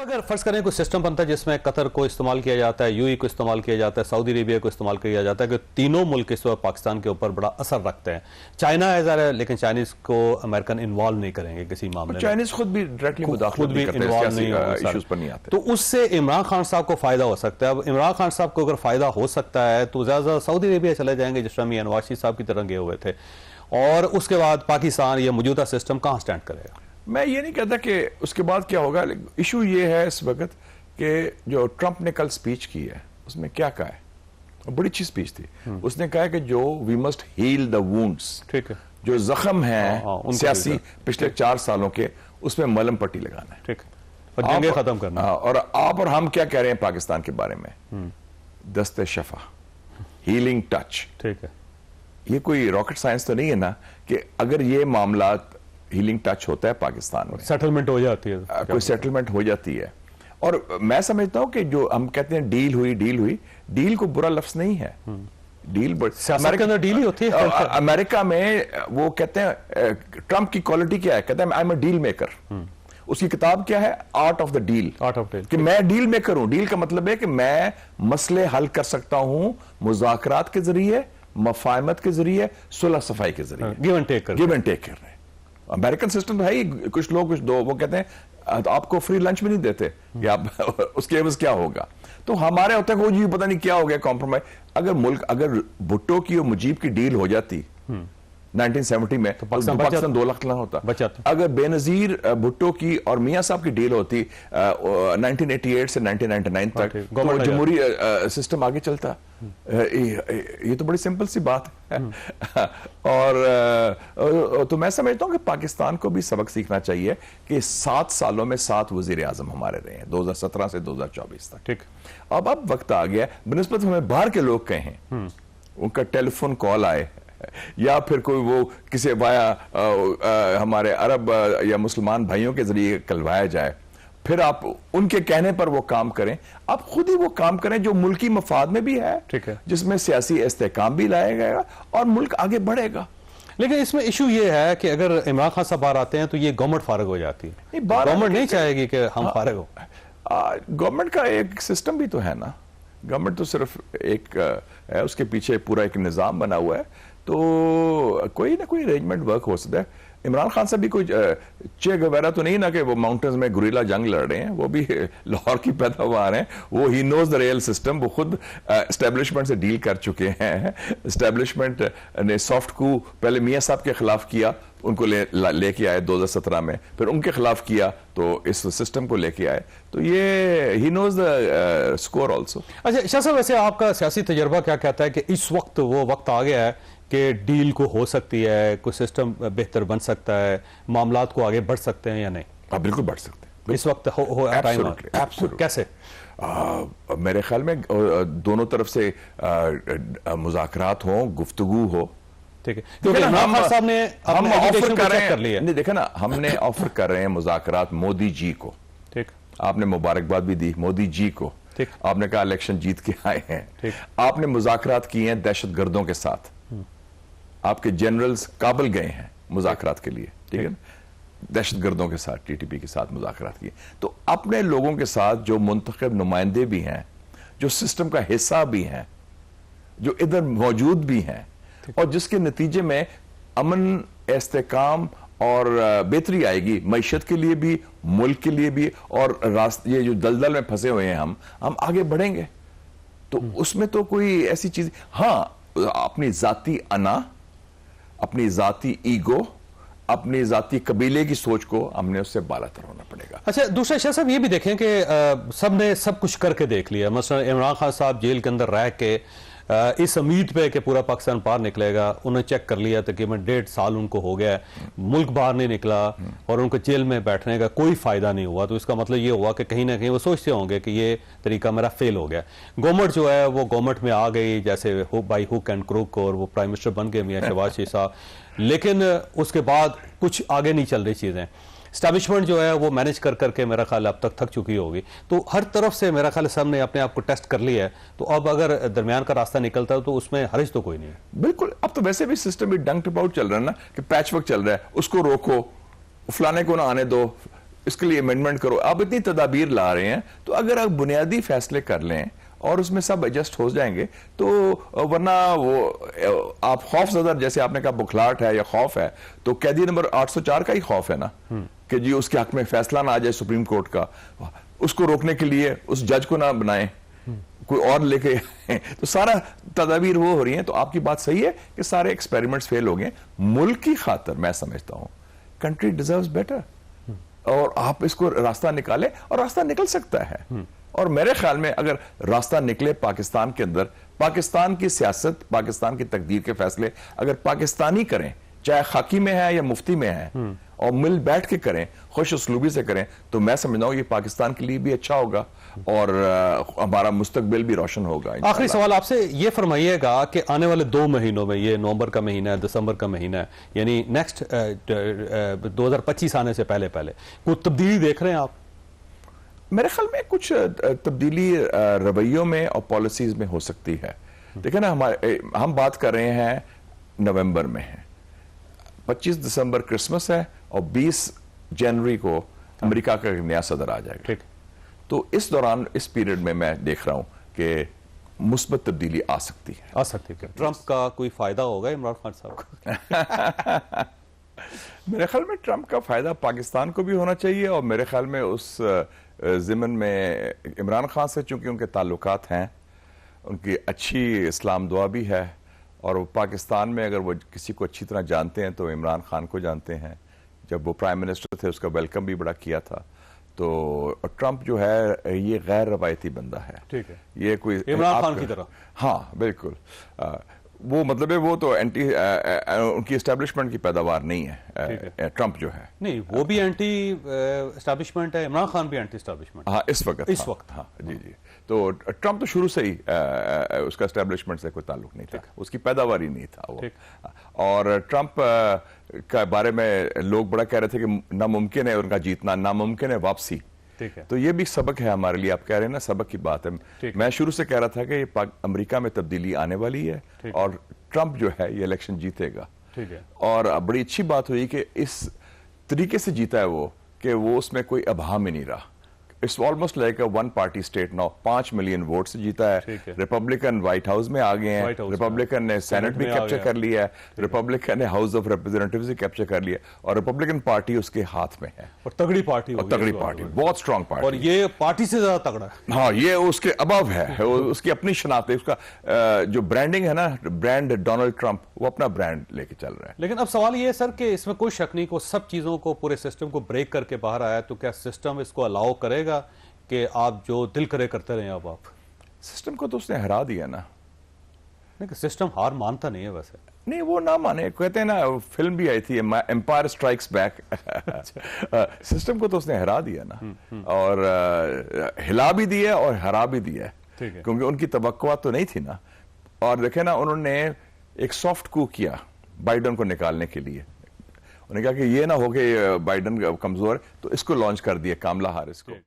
اگر فرض کریں کوئی سسٹم بنتا ہے جس میں قطر کو استعمال کیا جاتا ہے، یو ای کو استعمال کیا جاتا ہے، سعودی عربیہ کو استعمال کیا جاتا ہے، کہ تینوں ملک اس وقت پاکستان کے اوپر بڑا اثر رکھتے ہیں. چائنا ہے ظاہر ہے، لیکن چائنیز کو امریکن انوالو نہیں کریں گے کسی معاملے میں. چائنیز خود بھی ڈائریکٹلی مداخلت نہیں کرتے، سیاسی ایشوز پر نہیں آتے. تو اس سے عمران خان صاحب کو فائدہ ہو سکتا ہے. اب عمران خان صاحب کو اگر فائدہ ہو سکتا ہے تو زیادہ سعودی عربیہ چلے جائیں گے، جس طرح میاں نواز شریف صاحب کی طرح گئے ہوئے تھے، اور اس کے بعد پاکستان یہ موجودہ سسٹم کہاں سٹینڈ کرے گا؟ میں یہ نہیں کہتا کہ اس کے بعد کیا ہوگا. ایشو یہ ہے اس وقت کہ جو ٹرمپ نے کل سپیچ کی ہے اس میں کیا کہا ہے، بڑی اچھی سپیچ تھی. اس نے کہا کہ جو we must heal the wounds, ٹھیک ہے، جو زخم ہیں سیاسی پچھلے 4 سالوں کے، اس میں ملم پٹی لگانا ہے، ٹھیک ہے، اور جنگیں ختم کرنا ہے. اور آپ اور ہم کیا کہہ رہے ہیں پاکستان کے بارے میں؟ دست شفا، ہیلنگ ٹچ. ٹھیک ہے، یہ کوئی راکٹ سائنس تو نہیں ہے نا کہ اگر یہ معاملات ہیلنگ ٹچ ہوتا ہے پاکستان میں، سیٹلمنٹ ہو جاتی ہے، کوئی سیٹلمنٹ ہو جاتی ہے. اور میں سمجھتا ہوں کہ جو ہم کہتے ہیں ڈیل ہوئی، ڈیل کو برا لفظ نہیں ہے. ڈیل سیاست کے اندر ڈیل ہی ہوتی ہے. امریکہ میں وہ کہتے ہیں ٹرمپ کی کوالٹی کیا ہے، کہتے ہیں I am a deal maker. اس کی کتاب کیا ہے؟ Art of the deal. کہ میں ڈیل میکر ہوں. ڈیل کا مطلب ہے کہ میں مسئلے حل کر سکتا ہوں مذاکرات کے ذریعے، مفاہمت کے ذریعے، صلح صفائی کے ذریعے. گیو اینڈ ٹیک کر رہے ہیں. امریکن سسٹم ہے ہی. کچھ لوگ وہ کہتے ہیں آپ کو فری لنچ بھی نہیں دیتے کہ آپ اس کے عوض کیا ہوگا. تو ہمارے ہوتا ہے کہ وہ جی پتہ نہیں کیا ہو گیا کمپرومائز. اگر بھٹو کی اور مجیب کی ڈیل ہو جاتی 1970 میں تو پاکستان 2 لاکھ نہ ہوتا. اگر بے نظیر بھٹو کی اور میاں صاحب کی ڈیل ہوتی 1988 سے 1999 تک تو جمہوری سسٹم آگے چلتا. یہ تو بڑی سمپل سی بات ہے. اور تو میں سمجھتا ہوں کہ پاکستان کو بھی سبق سیکھنا چاہیے کہ 7 سالوں میں 7 وزیر اعظم ہمارے رہے ہیں 2017 سے 2024 تک. ٹھیک. اب وقت آ گیا بنسبت ہمیں باہر کے لوگ کہیں ان کا ٹیلی فون کال آئے یا پھر کوئی وہ کسی وایا ہمارے عرب یا مسلمان بھائیوں کے ذریعے کلوایا جائے، پھر آپ ان کے کہنے پر وہ کام کریں. آپ خود ہی وہ کام کریں جو ملکی مفاد میں بھی ہے، جس میں سیاسی استحکام بھی لایا گیا اور ملک آگے بڑھے گا. لیکن اس میں ایشو یہ ہے کہ اگر عمران خان صاحب باہر آتے ہیں تو یہ گورنمنٹ فارغ ہو جاتی ہے. گورنمنٹ نہیں چاہے گی کہ ہم فارغ ہو. گورنمنٹ کا ایک سسٹم بھی تو ہے نا. گورنمنٹ تو صرف ایک ہے، اس کے پیچھے پورا ایک نظام بنا ہوا ہے. تو کوئی نہ کوئی ارینجمنٹ ورک ہو سکتا ہے. عمران خان صاحب بھی کوئی چے گویرا تو نہیں نا کہ وہ ماؤنٹنز میں گوریلا جنگ لڑ رہے ہیں. وہ بھی لاہور کی پیداوار ہیں. وہ ہی نوز دا ریئل سسٹم. وہ خود اسٹیبلشمنٹ سے ڈیل کر چکے ہیں. اسٹیبلشمنٹ نے سافٹ کو پہلے میاں صاحب کے خلاف کیا، ان کو لے کے آئے 2017 میں، پھر ان کے خلاف کیا تو اس سسٹم کو لے کے آئے. تو یہ ہی نوز دا اسکور آلسو. اچھا شاہ صاحب، ویسے آپ کا سیاسی تجربہ کیا کہتا ہے کہ اس وقت وہ وقت آ گیا ہے کہ ڈیل کو ہو سکتی ہے، کوئی سسٹم بہتر بن سکتا ہے، معاملات کو آگے بڑھ سکتے ہیں یا نہیں؟ بالکل بڑھ سکتے ہیں اس وقت. کیسے؟ میرے خیال میں دونوں طرف سے مذاکرات ہوں، گفتگو ہو. ٹھیک ہے. ہم آفر کر رہے ہیں، نہیں دیکھیں نا، ہم نے آفر کر رہے ہیں مذاکرات مودی جی کو. ٹھیک. آپ نے مبارکباد بھی دی مودی جی کو. آپ نے کہا الیکشن جیت کے آئے ہیں. آپ نے مذاکرات کیے ہیں دہشت گردوں کے ساتھ. آپ کے جنرلز کابل گئے ہیں مذاکرات کے لیے. ٹھیک ہے. دہشت گردوں کے ساتھ، ٹی ٹی پی کے ساتھ مذاکرات کیے. تو اپنے لوگوں کے ساتھ جو منتخب نمائندے بھی ہیں، جو سسٹم کا حصہ بھی ہیں، جو ادھر موجود بھی ہیں، اور جس کے نتیجے میں امن، استحکام اور بہتری آئے گی معیشت کے لیے بھی، ملک کے لیے بھی، اور یہ جو دلدل میں پھنسے ہوئے ہیں ہم آگے بڑھیں گے. تو اس میں تو کوئی ایسی چیز، ہاں اپنی ذاتی انا، اپنی ذاتی ایگو، اپنی ذاتی قبیلے کی سوچ کو ہم نے اس سے بالا تر ہونا پڑے گا. اچھا دوسرا شاہ صاحب یہ بھی دیکھیں کہ سب نے سب کچھ کر کے دیکھ لیا. مثلا عمران خان صاحب جیل کے اندر رہ کے اس امید پہ کہ پورا پاکستان باہر نکلے گا، انہوں نے چیک کر لیا تقریباً 1.5 سال ان کو ہو گیا، ملک باہر نہیں نکلا اور ان کو جیل میں بیٹھنے کا کوئی فائدہ نہیں ہوا. تو اس کا مطلب یہ ہوا کہ کہیں نہ کہیں وہ سوچتے ہوں گے کہ یہ طریقہ میرا فیل ہو گیا. گورنمنٹ جو ہے وہ گورنمنٹ میں آ گئی جیسے بائی ہک اینڈ کروک، اور وہ پرائم منسٹر بن گئے میاں شہباز شریف صاحب. لیکن اس کے بعد کچھ آگے نہیں چل رہی چیزیں. اسٹیبلشمنٹ جو ہے وہ مینج کر کے میرا خیال اب تک تھک چکی ہوگی. تو ہر طرف سے میرا خیال سب نے اپنے آپ کو ٹیسٹ کر لیا ہے. تو اب اگر درمیان کا راستہ نکلتا ہے تو اس میں حرج تو کوئی نہیں ہے. بالکل. اب تو ویسے بھی سسٹم بھی ڈنک ٹپ آؤٹ چل رہا ہے نا، کہ پیچ ورک چل رہا ہے. اس کو روکو، فلانے کو نہ آنے دو، اس کے لیے امینڈمنٹ کرو. آپ اتنی تدابیر لا رہے ہیں, تو اگر آپ بنیادی فیصلے کر لیں اور اس میں سب ایڈجسٹ ہو جائیں گے تو ورنہ وہ آپ خوف زدہ, جیسے آپ نے کہا بکھلاہٹ ہے یا خوف ہے, تو قیدی نمبر 804 کا ہی خوف ہے نا کہ جی اس کے حق میں فیصلہ نہ آ جائے سپریم کورٹ کا. اس کو روکنے کے لیے اس جج کو نہ بنائیں, کوئی اور لے کے تو سارا تدابیر وہ ہو رہی ہیں. تو آپ کی بات صحیح ہے کہ سارے ایکسپیریمنٹس فیل ہو گئے. ملک کی خاطر میں سمجھتا ہوں کنٹری ڈیزروز بیٹر, اور آپ اس کو راستہ نکالیں, اور راستہ نکل سکتا ہے. اور میرے خیال میں اگر راستہ نکلے پاکستان کے اندر, پاکستان کی سیاست, پاکستان کی تقدیر کے فیصلے اگر پاکستانی کریں, چاہے خاکی میں ہے یا مفتی میں ہے, اور مل بیٹھ کے کریں, خوش اسلوبی سے کریں, تو میں سمجھتا ہوں یہ پاکستان کے لیے بھی اچھا ہوگا اور ہمارا مستقبل بھی روشن ہوگا. آخری سوال آپ سے یہ فرمائیے گا کہ آنے والے 2 مہینوں میں, یہ نومبر کا مہینہ ہے, دسمبر کا مہینہ ہے, یعنی نیکسٹ 2025 آنے سے پہلے کوئی تبدیلی دیکھ رہے ہیں آپ؟ میرے خیال میں کچھ تبدیلی رویوں میں اور پالیسیز میں ہو سکتی ہے. دیکھیں نا, ہم بات کر رہے ہیں نومبر میں ہے, 25 دسمبر کرسمس ہے, اور 20 جنوری کو امریکہ کا نیا صدر آ جائے گا. تو اس دوران, اس پیریڈ میں دیکھ رہا ہوں کہ مثبت تبدیلی آ سکتی ہے. ٹرمپ کا کوئی فائدہ ہوگا عمران خان صاحب کو؟ میرے خیال میں ٹرمپ کا فائدہ پاکستان کو بھی ہونا چاہیے, اور میرے خیال میں اس ضمن میں عمران خان سے چونکہ ان کے تعلقات ہیں, ان کی اچھی اسلام دعا بھی ہے, اور وہ پاکستان میں اگر وہ کسی کو اچھی طرح جانتے ہیں تو عمران خان کو جانتے ہیں. جب وہ پرائم منسٹر تھے اس کا ویلکم بھی بڑا کیا تھا. تو ٹرمپ جو ہے یہ غیر روایتی بندہ ہے. ٹھیک ہے, یہ کوئی عمران خان کی طرح. ہاں بالکل, وہ مطلب ہے وہ تو اینٹی, ان کی اسٹیبلشمنٹ کی پیداوار نہیں ہے ٹرمپ جو ہے. نہیں, وہ بھی اینٹی اسٹیبلشمنٹ ہے, عمران خان بھی اینٹی اسٹیبلشمنٹ. ہاں اس وقت ہاں جی. تو ٹرمپ تو شروع سے ہی اس کا اسٹیبلشمنٹ سے کوئی تعلق نہیں تھا, اس کی پیداوار ہی نہیں تھا وہ. اور ٹرمپ کے بارے میں لوگ بڑا کہہ رہے تھے کہ ناممکن ہے ان کا جیتنا, ناممکن ہے واپسی. تو یہ بھی سبق ہے ہمارے لیے. آپ کہہ رہے ہیں نا سبق کی بات ہے. میں شروع سے کہہ رہا تھا کہ امریکہ میں تبدیلی آنے والی ہے, اور ٹرمپ جو ہے یہ الیکشن جیتے گا. اور بڑی اچھی بات ہوئی کہ اس طریقے سے جیتا ہے وہ کہ وہ اس میں کوئی ابہام ہی نہیں رہا. It's almost like a one party state now. 5 million vote سے جیتا ہے. ریپبلکن وائٹ ہاؤس میں آ گئے ہیں, ریپبلکن نے سینٹ بھی کیپچر کر لیا ہے, ریپبلکن نے ہاؤس آف ریپرزینٹیوز بھی کیپچر کر لیا, اور ریپبلکن پارٹی اس کے ہاتھ میں ہے, اور تگڑی پارٹی, بہت سٹرونگ پارٹی, اور یہ پارٹی سے زیادہ تگڑا ہے. ہاں, یہ اس کے ابو ہے, اس کی اپنی شناخت ہے. اس کا جو برانڈنگ ہے نا, برانڈ ڈونلڈ ٹرمپ, وہ اپنا برانڈ لے کے چل رہا ہے. لیکن اب سوال یہ ہے سر کہ اس میں کوئی شک نہیں کو سب چیزوں کو, پورے سسٹم کو بریک کر کے باہر آیا, تو کیا سسٹم اس کو الاؤ کرے گا کہ آپ جو دل کرے کرتے رہیں؟ اب آپ سسٹم کو تو اس نے ہرا دیا نا. نہیں, سسٹم ہار مانتا نہیں ہے ویسے. نہیں, وہ نہ مانے, کہتے ہیں نا, فلم بھی آئی تھی ایمپائر اسٹرائکس بیک. سسٹم کو تو اس نے ہرا دیا نا, اور ہلا بھی دیا اور ہرا بھی دیا, کیونکہ ان کی توقعات تو نہیں تھی نا. اور دیکھیں نا, انہوں نے ایک سافٹ کو کیا بائیڈن کو نکالنے کے لیے. انہوں نے کہا کہ یہ نہ ہو کہ بائیڈن کمزور, تو اس کو لانچ کر دیا, کاملا ہارس کو.